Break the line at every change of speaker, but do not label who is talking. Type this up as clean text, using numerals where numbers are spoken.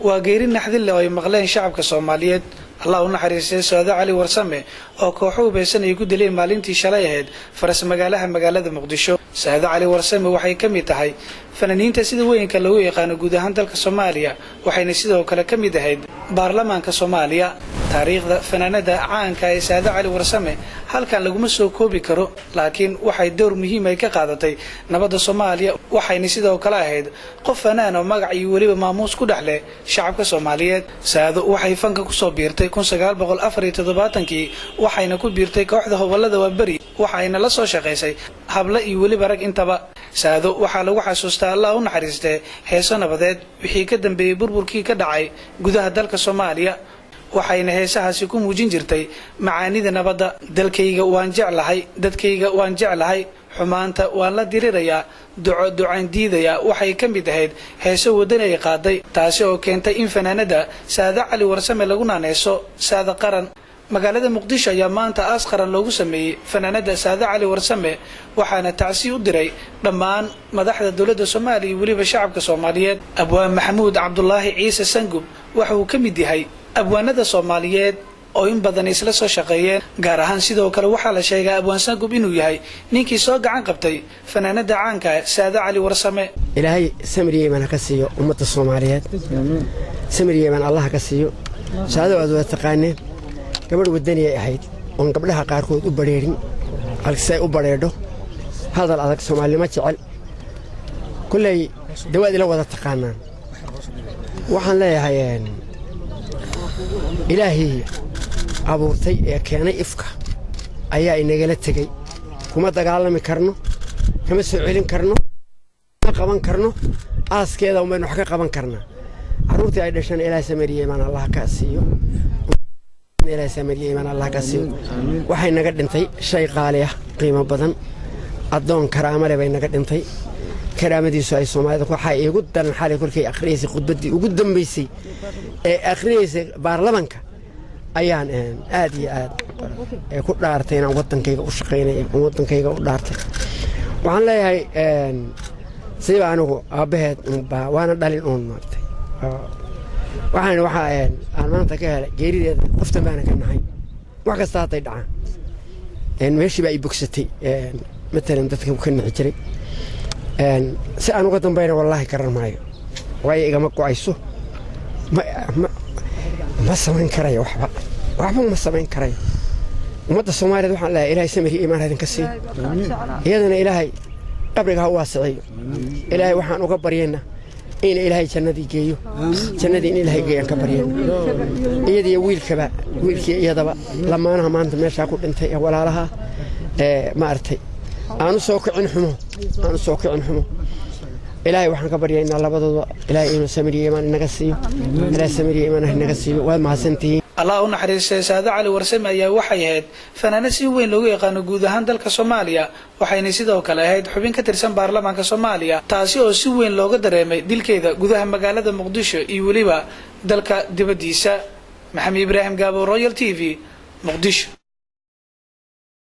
وغير نحدل لو مغلين شعب كصوماليات الله ونحرسه سعادة علي ورسمه أو كوحو بيسن يقول لي مالنتي شلايهد فرس مقالة مقدشو سعادة علي ورسمه وحي كمي تهي فنانين تسيد وين كلو يقانو جودهان دلك الصومالية وحي نسيده كلا كمي دهيد بارلمان كصوماليا تاريخ فنانة عان كاي سعادة علي ورسمه هل كان لقوم سو كوبي كرو لكن وحي دور مهم كقادتي نبض الصوماليا وحي نسيده كلا هيد قف فنان ومقعي ولي ماموس كدحله شعب كصوماليات سعادة وحي فنك كسو بيرتي كون سجال بقول أفري تضباطنكي وحينا كل بيرتي كوحدة هو ولا دوبري وحينا لا soo shaqeysay habla iyo wali barag intaba saado waxa lagu xasuustaa Allah u naxariistay heeso nabadeed wixii ka dambeeyay burburkii ka dhacay gudaha dalka Soomaaliya waxayna heesahaasi ku muujin jirtay macaanida nabadda dalkayga waan jeclahay dadkayga waan jeclahay xumaanta waan la dirirayaa ducaan diidaya waxay ka mid ahayd heeso wadanay qaaday taasi oo keentay in fanaanada Saada Cali Warsame lagu naaneeso Saada Qaran magaalada Muqdisho ayaa maanta aas qaran loogu sameeyay fanaanada Saada Cali Warsame waxaana tacsi u diray dhammaan madaxda dawladda Soomaaliya waliba shacabka Soomaaliyeed Abwaan Maxamuud Cabdullaahi Ciise Sangub waxa uu ka mid yahay abwaanada Soomaaliyeed oo in badan isla soo shaqeeyeen gaar ahaan sidoo kale waxa la sheegay Abwaan Sangub inuu yahay ninkii soo gacan qabtay fanaanada caanka Saada Cali Warsame
ilaahay samriyeeman ka siiyo ummadda Soomaaliyeed samriyeeman Allah ka siiyo saada wada taqaaneen gabadh wadani ay ahayd oo gabdhaha qaarkood u bareerin halkay u bareedo hadal adag Soomaalima jecel kullay dawaad ila wada taqaanaan waxaan leeyahay ilaahi abuurtay ee keenay ifka ayaa inagala tagay kuma dagaalami karno kama soo celin karno ma qaban karno aaskeeda uma wax ka qaban karnaa caruurtii ay dhashan ilaahay sameeyay iman Allah ka siiyo ilaahay sameeyay iman Allah ka siiyo waxay naga dhintay shay qaali ah qiimo badan adoon karaamo leh bay naga dhintay karaamadiisu ay Soomaalida ku waxay igu daran xalay kulkay akhriisay khudbadii ugu dambeysay ee akhriisay baarlamaanka ayaan aad iyo aad ku dhaartay inaan wadankayga u shaqeynayo wadankayga u dhaartay waxaan leeyahay sidii anigu aabaheed waana dhalin oon maartay waxa aan maanta ka helay geerideeda qoftan baan ka nahay wax kasta hatay dhacaan meeshii baa i bogsatay مثلا dadka ku nixi jiray si aan uga dambeeyay wallahi karan maayo way iga ma go'ayso ma samayn karayo waxba ma samayn karayo ummadda Soomaaliyeed waxaan leeyahay ilaahay samir iimaan hadin ka sii iyadana ilaahay qabriga ha waasiyo ilaahay waxaan uga baryeena in ilaahay jannadii geeyo jannadii in ilaahay geeyo ka baryeena iyadii wiilkii iyadaba lamaanaha maanta meesha ku dhintay walaalaha ma artay aanu soo kicin xumo ilaahay waxaan ka baryaynaa labadooda ilaahay inuu samiriyo iimaan inaga siiyo ilaahay samiriyo iimaan inaga siiyo waa mahadsantihiin
Allah u naxariistay Saada Cali Warsame ayaa waxay ahayd fanaanad si weyn loogu yaqaan guud ahaan dalka Soomaaliya waxayna sidoo kale ahayd xubin ka tirsan baarlamaanka Soomaaliya taasi oo si weyn looga dareemay dilkeeda gudaha magaalada Muqdisho iyo waliba dalka dibadiisa Maxamed Ibrahim Gaabo Royal TV Muqdisho